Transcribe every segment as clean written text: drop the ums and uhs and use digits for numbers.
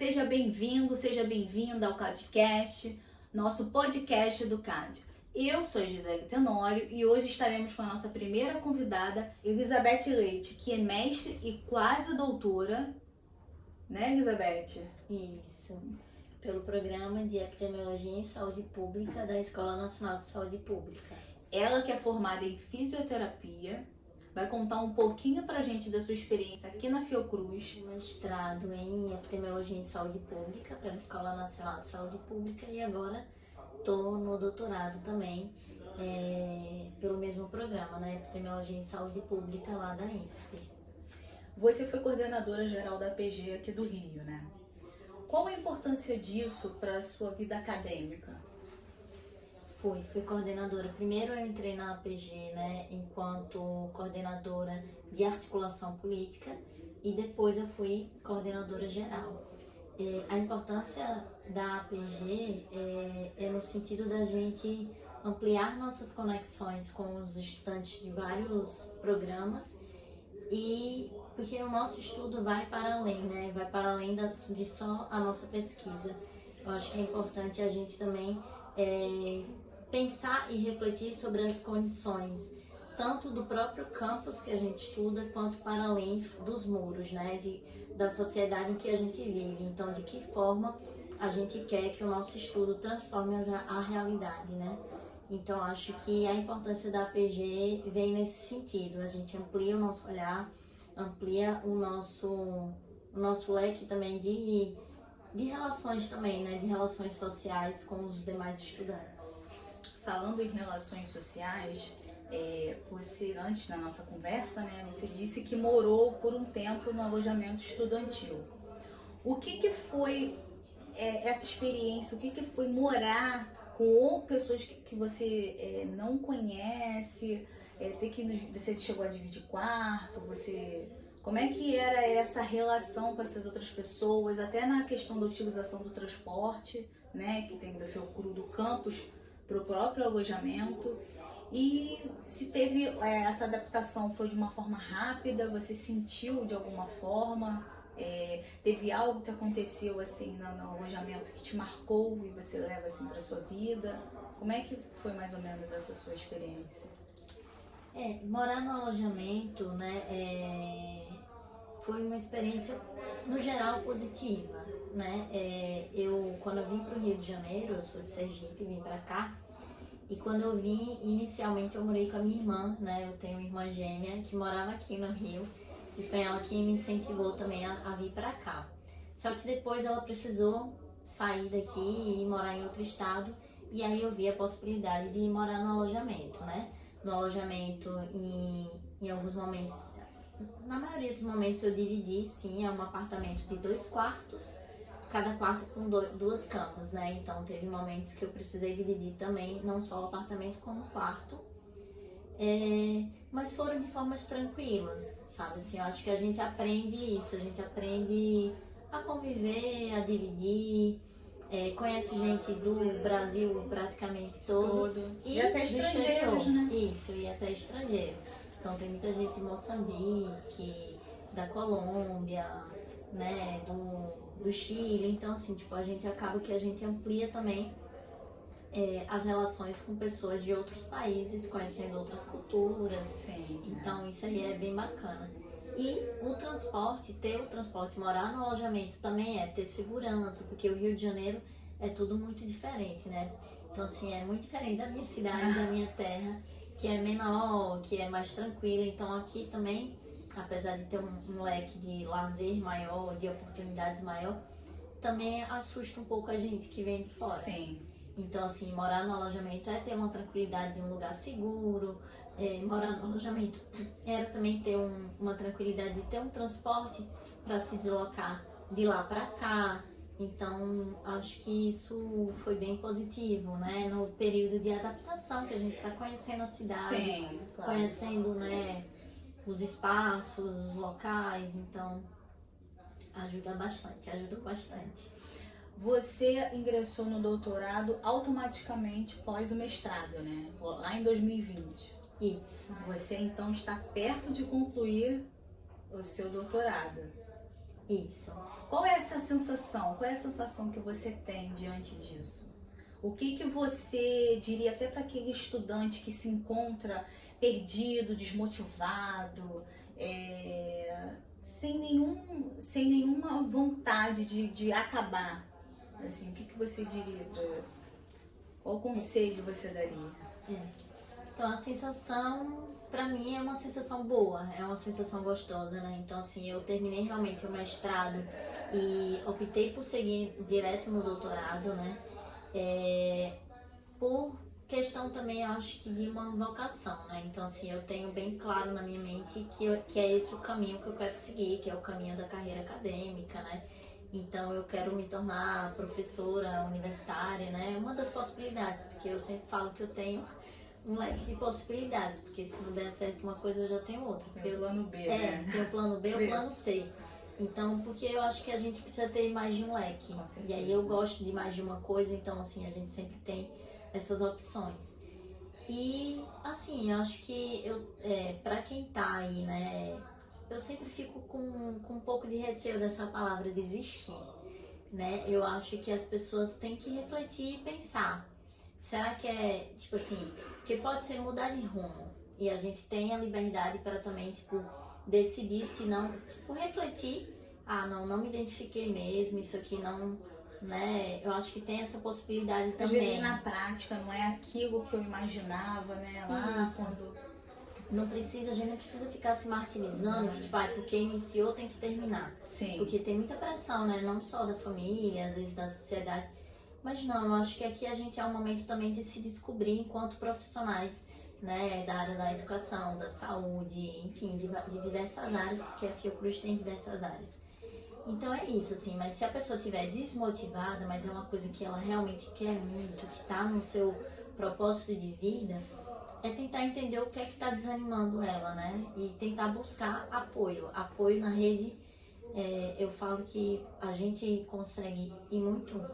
seja bem-vindo, seja bem-vinda ao CADcast, nosso podcast do CAD. Eu sou a Gisele Tenório e hoje estaremos com a nossa primeira convidada, Elizabeth Leite, que é mestre e quase doutora, né, Elizabeth? Isso, pelo Programa de Epidemiologia em Saúde Pública da Escola Nacional de Saúde Pública. Ela que é formada em fisioterapia, vai contar um pouquinho pra gente da sua experiência aqui na Fiocruz. Mestrado em Epidemiologia em Saúde Pública pela Escola Nacional de Saúde Pública e agora estou no doutorado também pelo mesmo programa, né? Epidemiologia em Saúde Pública lá da INSP. Você foi coordenadora geral da APG aqui do Rio, né? Qual a importância disso para a sua vida acadêmica? Fui coordenadora. Primeiro eu entrei na APG, né, enquanto coordenadora de articulação política e depois eu fui coordenadora geral. A importância da APG é no sentido da gente ampliar nossas conexões com os estudantes de vários programas e porque o nosso estudo vai para além, né, vai para além de só a nossa pesquisa. Eu acho que é importante a gente também pensar e refletir sobre as condições, tanto do próprio campus que a gente estuda, quanto para além dos muros, né, da sociedade em que a gente vive. Então, de que forma a gente quer que o nosso estudo transforme a realidade, né? Então, acho que a importância da APG vem nesse sentido. A gente amplia o nosso olhar, amplia o nosso leque também de relações também, né, de relações sociais com os demais estudantes. Falando em relações sociais, você, antes da nossa conversa, né, você disse que morou por um tempo no alojamento estudantil. O que foi essa experiência? O que foi morar com pessoas que você não conhece? Você chegou a dividir quarto? Como é que era essa relação com essas outras pessoas? Até na questão da utilização do transporte, né, que tem da Fiocruz, do campus para o próprio alojamento, e se teve essa adaptação, foi de uma forma rápida, você sentiu de alguma forma, teve algo que aconteceu assim no alojamento que te marcou e você leva assim para sua vida? Como é que foi mais ou menos essa sua experiência? Morar no alojamento, né, foi uma experiência no geral positiva, né? Quando eu vim para o Rio de Janeiro, eu sou de Sergipe, vim para cá. E quando eu vim, inicialmente eu morei com a minha irmã, né? Eu tenho uma irmã gêmea que morava aqui no Rio, e foi ela que me incentivou também a vir para cá. Só que depois ela precisou sair daqui e ir morar em outro estado, e aí eu vi a possibilidade de morar no alojamento, né? No alojamento, em alguns momentos, na maioria dos momentos eu dividi, sim, um apartamento de 2 quartos, cada quarto com 2 camas, né? Então teve momentos que eu precisei dividir também, não só o apartamento como o quarto. Mas foram de formas tranquilas, sabe? Assim, eu acho que a gente aprende isso, a gente aprende a conviver, a dividir, conhece gente do Brasil praticamente todo. E até estrangeiros, né? Isso, e até estrangeiro. Então tem muita gente de Moçambique, da Colômbia, né, do Chile. Então assim, tipo, a gente acaba que a gente amplia também as relações com pessoas de outros países, conhecendo outras culturas. Sim, então isso aí é bem bacana. E o transporte, morar no alojamento também ter segurança, porque o Rio de Janeiro é tudo muito diferente, né? Então assim, é muito diferente da minha cidade, da minha terra, que é menor, que é mais tranquila. Então aqui também, apesar de ter um leque de lazer maior, de oportunidades maior, também assusta um pouco a gente que vem de fora. Sim. Então, assim, morar no alojamento é ter uma tranquilidade de um lugar seguro, morar no alojamento era também ter uma tranquilidade de ter um transporte para se deslocar de lá para cá. Então, acho que isso foi bem positivo, né? No período de adaptação, que a gente está conhecendo a cidade, sim, claro, conhecendo, né, os espaços, os locais, então ajudou bastante. Você ingressou no doutorado automaticamente pós o mestrado, né? Lá em 2020. Isso. Você então está perto de concluir o seu doutorado. Isso. Qual é essa sensação? Qual é a sensação que você tem diante disso? O que você diria até para aquele estudante que se encontra perdido, desmotivado, sem nenhuma vontade de acabar? Assim, o que você diria para ele? Qual conselho você daria? Então, a sensação, pra mim, é uma sensação boa, é uma sensação gostosa, né? Então, assim, eu terminei realmente o mestrado e optei por seguir direto no doutorado, né? Por questão também, eu acho que de uma vocação, né? Então, assim, eu tenho bem claro na minha mente que é esse o caminho que eu quero seguir, que é o caminho da carreira acadêmica, né? Então, eu quero me tornar professora universitária, né? Uma das possibilidades, porque eu sempre falo que eu tenho um leque de possibilidades, porque se não der certo uma coisa, eu já tenho outra. Tem o plano B, né? Tem o plano B e o plano C. Então, porque eu acho que a gente precisa ter mais de um leque. E aí eu gosto de mais de uma coisa, então, assim, a gente sempre tem essas opções. E, assim, eu acho que pra quem tá aí, né, eu sempre fico com um pouco de receio dessa palavra desistir, né? Eu acho que as pessoas têm que refletir e pensar. Será que é, tipo assim, porque pode ser mudar de rumo e a gente tem a liberdade para também, tipo, decidir se não, tipo, refletir, não me identifiquei mesmo, isso aqui não, né? Eu acho que tem essa possibilidade também. Às vezes na prática não é aquilo que eu imaginava, né? Lá Isso. quando... A gente não precisa ficar se martirizando, que, tipo, porque iniciou tem que terminar. Sim. Porque tem muita pressão, né? Não só da família, às vezes da sociedade. Mas não, eu acho que aqui a gente é um momento também de se descobrir enquanto profissionais, né, da área da educação, da saúde, enfim, de diversas áreas, porque a Fiocruz tem diversas áreas. Então é isso, assim, mas se a pessoa estiver desmotivada, mas é uma coisa que ela realmente quer muito, que está no seu propósito de vida, é tentar entender o que é que está desanimando ela, né, e tentar buscar apoio na rede. Eu falo que a gente consegue ir muito,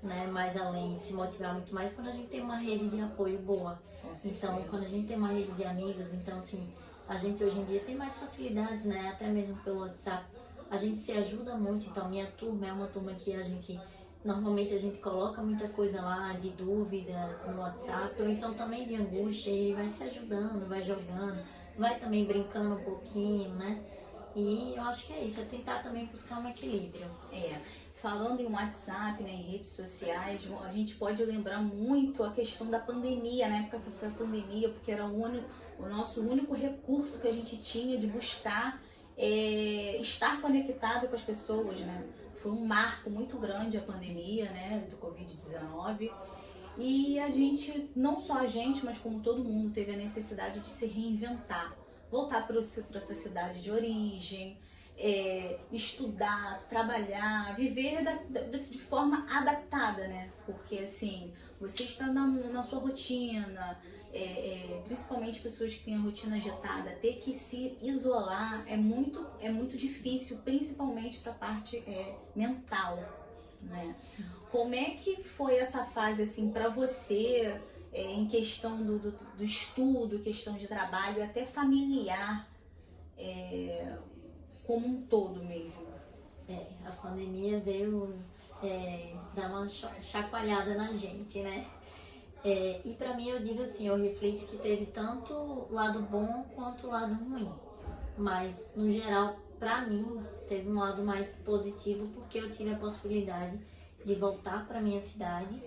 né, mais além, se motivar muito mais quando a gente tem uma rede de apoio boa. Então, quando a gente tem uma rede de amigos, então, assim, a gente hoje em dia tem mais facilidades, né, até mesmo pelo WhatsApp, a gente se ajuda muito. Então, minha turma é uma turma que normalmente a gente coloca muita coisa lá de dúvidas no WhatsApp, ou então também de angústia, e vai se ajudando, vai jogando, vai também brincando um pouquinho, né, e eu acho que é isso, é tentar também buscar um equilíbrio. Falando em WhatsApp, né, em redes sociais, a gente pode lembrar muito a questão da pandemia, na época que foi a pandemia, porque era o nosso único recurso que a gente tinha de buscar estar conectado com as pessoas, né? Foi um marco muito grande a pandemia, né, do Covid-19. E a gente, não só a gente, mas como todo mundo, teve a necessidade de se reinventar, voltar para a sua cidade de origem, estudar, trabalhar, viver de forma adaptada, né? Porque assim, você está na sua rotina, principalmente pessoas que têm a rotina agitada, ter que se isolar é muito difícil, principalmente para a parte mental, né? Como é que foi essa fase assim para você, em questão do estudo, questão de trabalho, até familiar, como um todo mesmo? A pandemia veio dar uma chacoalhada na gente, né? E pra mim, eu digo assim, eu reflito que teve tanto lado bom quanto lado ruim. Mas, no geral, pra mim, teve um lado mais positivo, porque eu tive a possibilidade de voltar pra minha cidade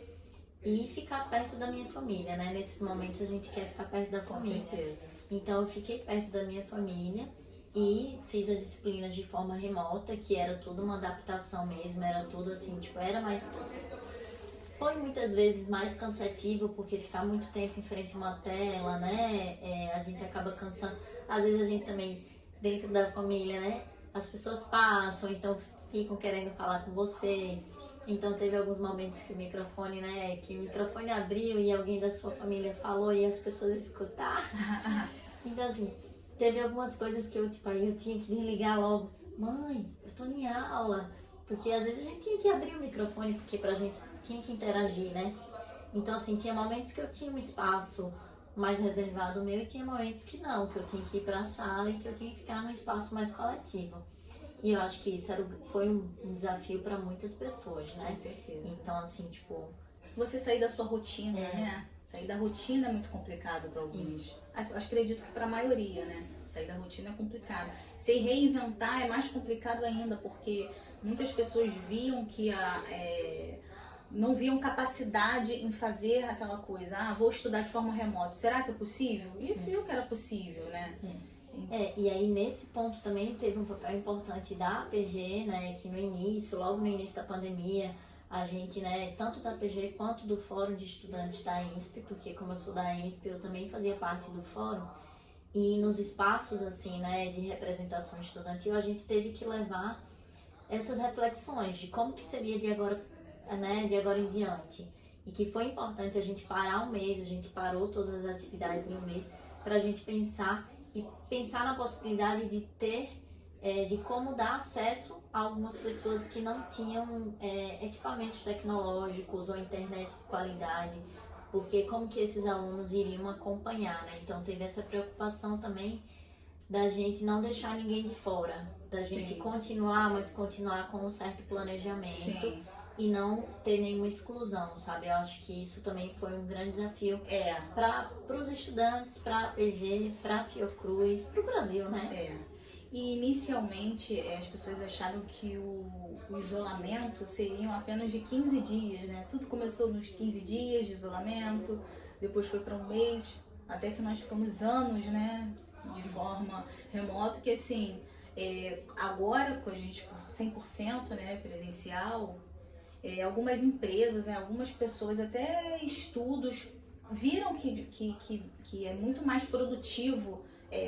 e ficar perto da minha família, né? Nesses momentos a gente quer ficar perto da família. Com certeza. Então, eu fiquei perto da minha família e fiz as disciplinas de forma remota, que era tudo uma adaptação mesmo, era tudo assim, tipo, foi muitas vezes mais cansativo, porque ficar muito tempo em frente a uma tela, né, a gente acaba cansando. Às vezes a gente também, dentro da família, né, as pessoas passam, então ficam querendo falar com você. Então teve alguns momentos que o microfone abriu e alguém da sua família falou e as pessoas escutaram. Então assim, teve algumas coisas que eu tinha que desligar logo. Mãe, eu tô em aula. Porque às vezes a gente tinha que abrir o microfone, porque pra gente tinha que interagir, né? Então assim, tinha momentos que eu tinha um espaço mais reservado meu e tinha momentos que não, que eu tinha que ir pra sala e que eu tinha que ficar num espaço mais coletivo. E eu acho que isso foi um desafio para muitas pessoas, né? Com certeza. Então, assim, tipo... Você sair da sua rotina, né? Sair da rotina é muito complicado para alguns. Acredito que para a maioria, né? Sair da rotina é complicado. Se reinventar é mais complicado ainda, porque muitas pessoas viam que não viam capacidade em fazer aquela coisa. Ah, vou estudar de forma remota. Será que é possível? E viu que era possível, né? E aí nesse ponto também teve um papel importante da APG, né? Que no início, logo no início da pandemia, a gente, né, tanto da APG quanto do Fórum de Estudantes da INSP, porque como eu sou da INSP, eu também fazia parte do fórum, e nos espaços, assim, né, de representação estudantil, a gente teve que levar essas reflexões de como que seria de agora, né, de agora em diante. E que foi importante a gente parar um mês, a gente parou todas as atividades em um mês, para a gente pensar na possibilidade de ter, de como dar acesso a algumas pessoas que não tinham equipamentos tecnológicos ou internet de qualidade, porque como que esses alunos iriam acompanhar, né? Então teve essa preocupação também da gente não deixar ninguém de fora, da gente continuar, mas continuar com um certo planejamento e não ter nenhuma exclusão, sabe? Eu acho que isso também foi um grande desafio para os estudantes, para a APG, para a Fiocruz, para o Brasil, né? E inicialmente as pessoas achavam que o isolamento seriam apenas de 15 dias, né? Tudo começou nos 15 dias de isolamento, depois foi para um mês, até que nós ficamos anos, né? De forma remota, que assim, agora com a gente 100%, né, presencial, algumas empresas, né, algumas pessoas, até estudos, viram que é muito mais produtivo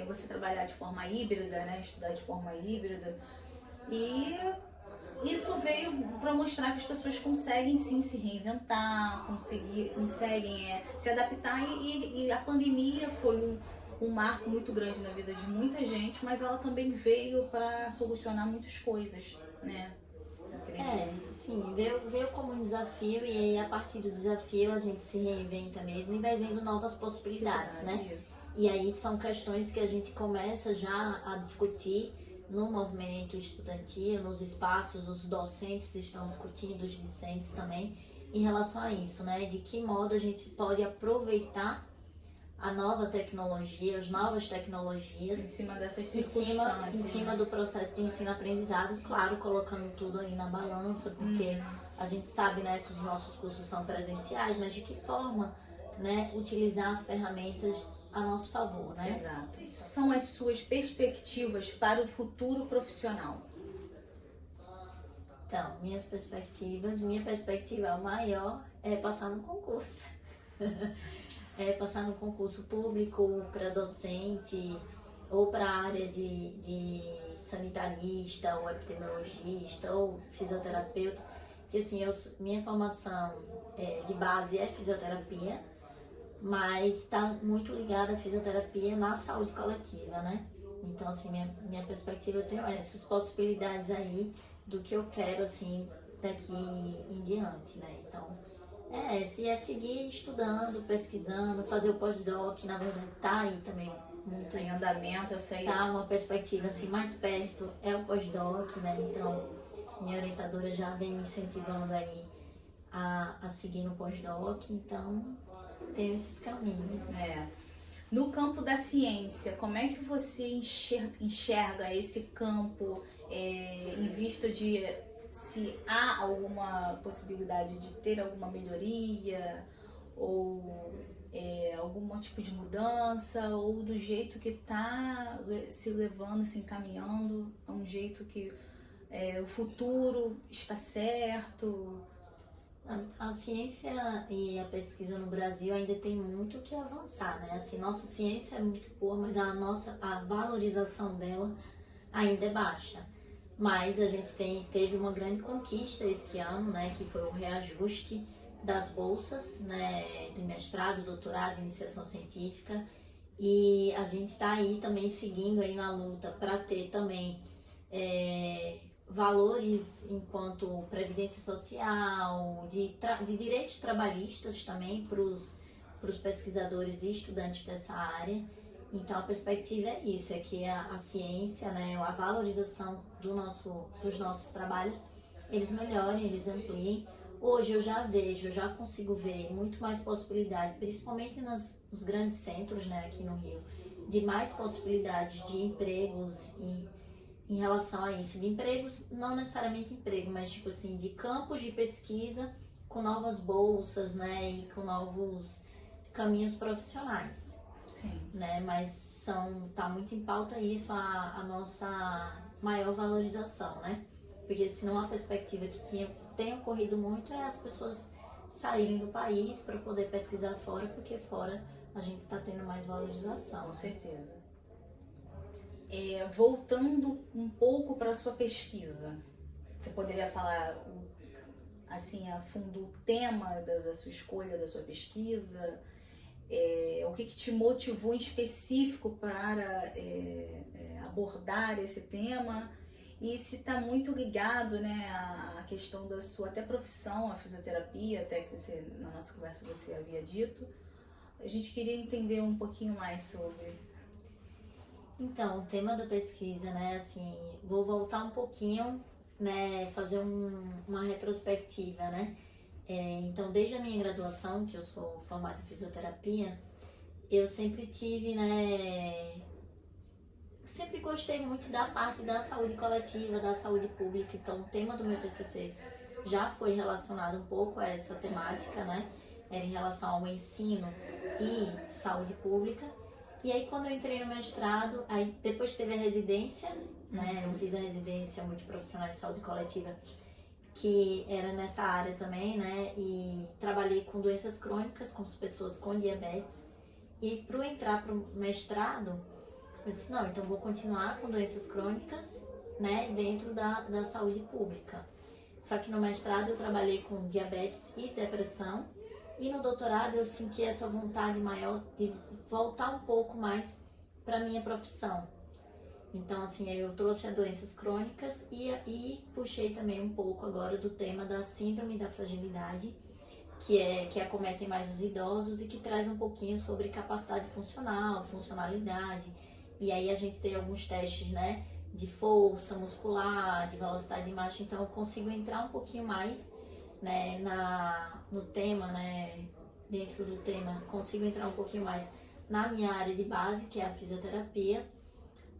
você trabalhar de forma híbrida, né, estudar de forma híbrida. E isso veio para mostrar que as pessoas conseguem sim se reinventar, conseguem se adaptar, e a pandemia foi um marco muito grande na vida de muita gente, mas ela também veio para solucionar muitas coisas, né? Sim, veio como um desafio, e aí a partir do desafio a gente se reinventa mesmo e vai vendo novas possibilidades, né? Isso. E aí são questões que a gente começa já a discutir no movimento estudantil, nos espaços, os docentes estão discutindo, os discentes também, em relação a isso, né? De que modo a gente pode aproveitar a nova tecnologia, as novas tecnologias em cima dessas circunstâncias, em cima do processo de ensino-aprendizado, claro, colocando tudo aí na balança, porque a gente sabe, né, que os nossos cursos são presenciais, mas de que forma, né, utilizar as ferramentas a nosso favor, né? Exato. Isso são as suas perspectivas para o futuro profissional. Então, minha perspectiva maior é passar no concurso. Passar no concurso público para docente, ou para a área de sanitarista, ou epidemiologista, ou fisioterapeuta. Porque assim, minha formação de base é fisioterapia, mas está muito ligada à fisioterapia na saúde coletiva, né? Então, assim, minha perspectiva, eu tenho essas possibilidades aí do que eu quero, assim, daqui em diante, né? Então, se seguir estudando, pesquisando, fazer o pós-doc, na verdade, tá aí também muito em andamento, eu sei. Tá uma perspectiva, assim, mais perto, é o pós-doc, né? Então, minha orientadora já vem me incentivando aí a seguir no pós-doc, então, tenho esses caminhos. No campo da ciência, como é que você enxerga esse campo em vista de se há alguma possibilidade de ter alguma melhoria ou algum tipo de mudança, ou do jeito que está se levando, se encaminhando, a um jeito que o futuro está certo? A ciência e a pesquisa no Brasil ainda tem muito que avançar, né? Assim, nossa ciência é muito boa, mas a valorização dela ainda é baixa. Mas a gente teve uma grande conquista esse ano, né? Que foi o reajuste das bolsas, né? De mestrado, doutorado, iniciação científica. E a gente está aí também seguindo aí na luta para ter também valores enquanto previdência social, de direitos trabalhistas também para os pesquisadores e estudantes dessa área. Então a perspectiva é isso, é que a ciência, né, a valorização dos nossos trabalhos, eles melhorem, eles ampliem. Hoje eu já consigo ver muito mais possibilidade, principalmente nos grandes centros, né, aqui no Rio, de mais possibilidades de empregos em relação a isso. De empregos, não necessariamente emprego, mas tipo assim, de campos de pesquisa com novas bolsas, né, e com novos caminhos profissionais. Sim. Né, mas tá muito em pauta isso, a nossa maior valorização, né? Porque senão a perspectiva que tem ocorrido muito é as pessoas saírem do país para poder pesquisar fora, porque fora a gente está tendo mais valorização. Com certeza. Voltando um pouco para a sua pesquisa, você poderia falar assim a fundo o tema da sua escolha, da sua pesquisa? O que te motivou em específico para abordar esse tema? E se está muito ligado, né, à questão da sua até profissão, a fisioterapia, até que você, na nossa conversa você havia dito. A gente queria entender um pouquinho mais sobre. Então, o tema da pesquisa, né, assim, vou voltar um pouquinho, né, fazer uma retrospectiva, né. Então, desde a minha graduação, que eu sou formada em fisioterapia, eu sempre tive, né, sempre gostei muito da parte da saúde coletiva, da saúde pública. Então, o tema do meu TCC já foi relacionado um pouco a essa temática, né? Era em relação ao ensino e saúde pública. E aí, quando eu entrei no mestrado, aí depois teve a residência, né? Eu fiz a residência multiprofissional de saúde coletiva, que era nessa área também, né? E trabalhei com doenças crônicas, com as pessoas com diabetes. E para entrar para o mestrado, eu disse, não, então vou continuar com doenças crônicas, né, dentro da saúde pública. Só que no mestrado eu trabalhei com diabetes e depressão, e no doutorado eu senti essa vontade maior de voltar um pouco mais para a minha profissão. Então, assim, eu trouxe as doenças crônicas e puxei também um pouco agora do tema da síndrome da fragilidade, que acometem mais os idosos e que traz um pouquinho sobre capacidade funcional, funcionalidade. E aí a gente tem alguns testes, né, de força muscular, de velocidade de marcha, então eu consigo entrar um pouquinho mais, né, no tema, né, dentro do tema, consigo entrar um pouquinho mais na minha área de base, que é a fisioterapia,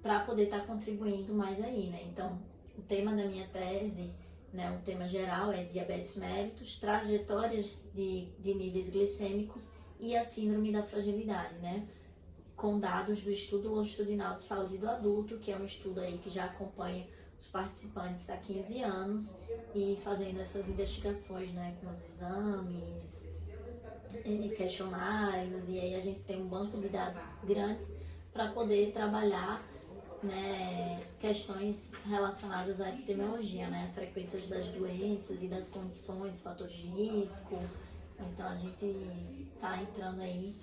para poder estar contribuindo mais aí, né. Então, o tema da minha tese, né, o tema geral é diabetes mellitus, trajetórias de níveis glicêmicos e a síndrome da fragilidade, né, com dados do Estudo Longitudinal de Saúde do Adulto, que é um estudo aí que já acompanha os participantes há 15 anos e fazendo essas investigações, né, com os exames, questionários, e aí a gente tem um banco de dados grandes para poder trabalhar, né, questões relacionadas à epidemiologia, né, frequências das doenças e das condições, fatores de risco. Então a gente está entrando aí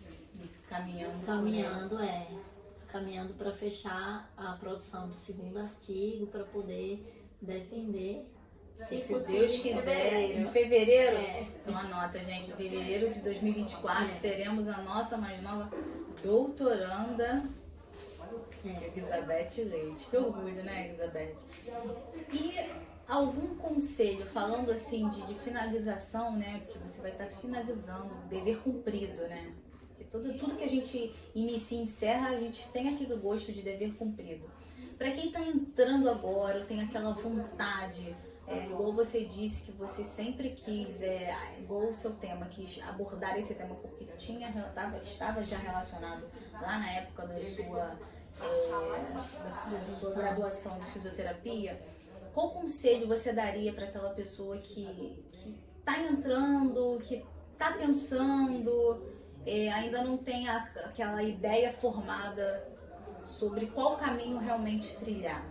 caminhando para fechar a produção do segundo artigo para poder defender, se Deus quiser, em fevereiro, então anota, gente, em fevereiro de 2024 teremos a nossa mais nova doutoranda, Elizabeth Leite. Que orgulho, né, Elizabeth? E algum conselho, falando assim de finalização, né, porque você vai estar finalizando, dever cumprido, né? Tudo que a gente inicia e encerra, a gente tem aquele gosto de dever cumprido. Para quem está entrando agora, tem aquela vontade, igual você disse que você sempre quis, igual o seu tema, quis abordar esse tema porque estava já relacionado lá na época da sua graduação de fisioterapia. Qual conselho você daria para aquela pessoa que está entrando, que está pensando, ainda não tem aquela ideia formada sobre qual caminho realmente trilhar?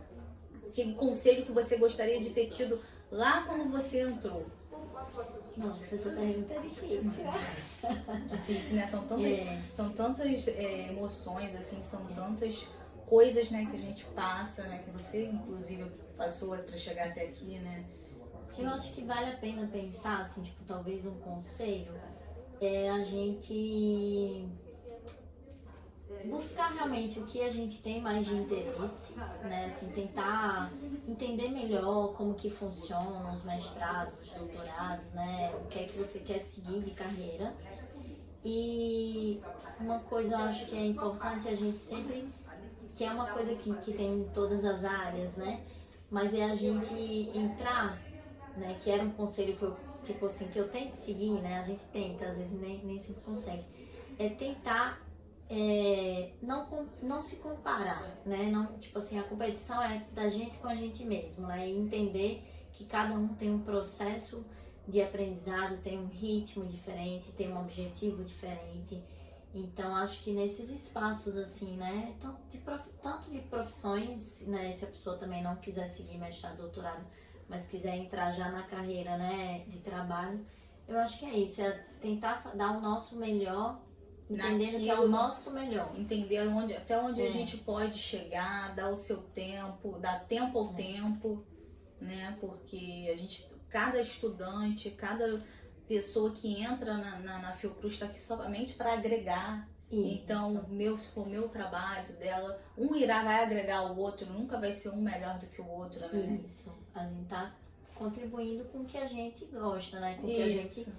Aquele conselho que você gostaria de ter tido lá quando você entrou? Nossa, essa pergunta é difícil. Difícil, né? São tantas emoções, assim, são tantas coisas, né, que a gente passa, né, que você, inclusive, passou para chegar até aqui, né? Eu acho que vale a pena pensar, assim, tipo, talvez um conselho a gente buscar realmente o que a gente tem mais de interesse, né? Assim, tentar entender melhor como que funcionam os mestrados, os doutorados, né? O que é que você quer seguir de carreira. E uma coisa eu acho que é importante a gente sempre, que é uma coisa que tem em todas as áreas, né? Mas é a gente entrar, né? Que era um conselho que eu, tipo assim, que eu tento seguir, né? A gente tenta, às vezes nem sempre consegue. É tentar não se comparar, né? Não, tipo assim, a competição é da gente com a gente mesmo, né? E entender que cada um tem um processo de aprendizado, tem um ritmo diferente, tem um objetivo diferente. Então, acho que nesses espaços, assim, né? Tanto de profissões, né? Se a pessoa também não quiser seguir mestrado, doutorado, mas quiser entrar já na carreira, né? De trabalho, eu acho que é isso, é tentar dar o nosso melhor, entendendo que é o nosso melhor. Entender até onde a gente pode chegar, dar o seu tempo, dar tempo ao tempo, né? Porque cada estudante, cada pessoa que entra na Fiocruz está aqui somente para agregar. Isso. Então, se for o meu trabalho dela, vai agregar o outro, nunca vai ser um melhor do que o outro, né? Isso. A gente tá contribuindo com o que a gente gosta, né? Com o que a gente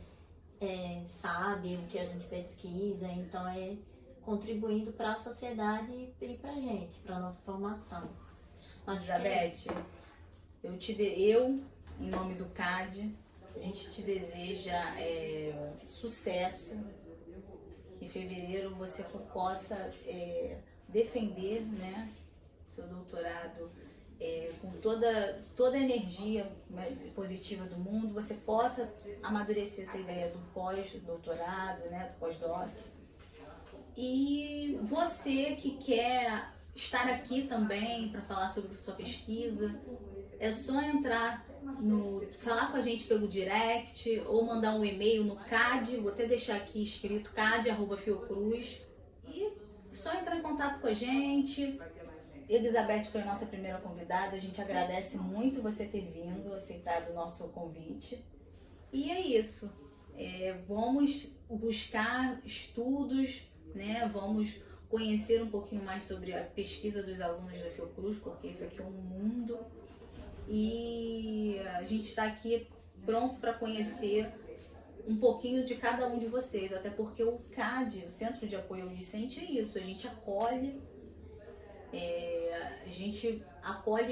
sabe, o que a gente pesquisa. Então, é contribuindo para a sociedade e para a gente, para nossa formação. Elizabeth, eu, em nome do CAD, a gente te deseja sucesso, que em fevereiro você possa defender, né, seu doutorado com toda a energia positiva do mundo, você possa amadurecer essa ideia do pós-doutorado, né, do pós-doc. E você que quer estar aqui também para falar sobre sua pesquisa, é só entrar falar com a gente pelo direct ou mandar um e-mail no CAD, vou até deixar aqui escrito cad@fiocruz, e só entrar em contato com a gente. Elizabeth foi a nossa primeira convidada, a gente agradece muito você ter vindo, aceitado o nosso convite. E é isso, vamos buscar estudos, né? Vamos conhecer um pouquinho mais sobre a pesquisa dos alunos da Fiocruz, porque isso aqui é um mundo. E a gente está aqui pronto para conhecer um pouquinho de cada um de vocês, até porque o CAD, o Centro de Apoio ao Discente, é isso, a gente acolhe,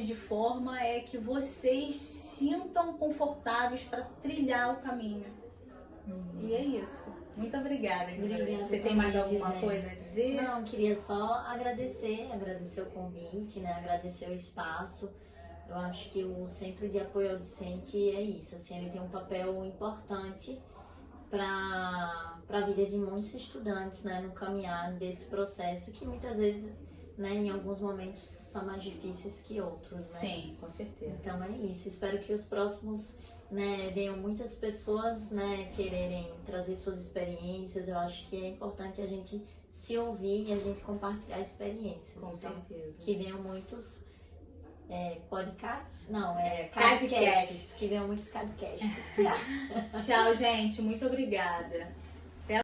de forma que vocês sintam confortáveis para trilhar o caminho. E é isso. Muito obrigada. Você tem mais alguma coisa a dizer? Não, queria só agradecer o convite, né? Agradecer o espaço. Eu acho que o Centro de Apoio ao Discente é isso, assim, ele tem um papel importante para a vida de muitos estudantes, né, no caminhar desse processo que muitas vezes, né, em alguns momentos são mais difíceis que outros, né? Sim, com certeza. Então é isso, espero que os próximos, né, venham muitas pessoas, né, quererem trazer suas experiências. Eu acho que é importante a gente se ouvir e a gente compartilhar experiências. Com certeza. Que venham muitos podcasts? Não, CADcasts. Que venham muitos CADcasts. Tchau, gente. Muito obrigada.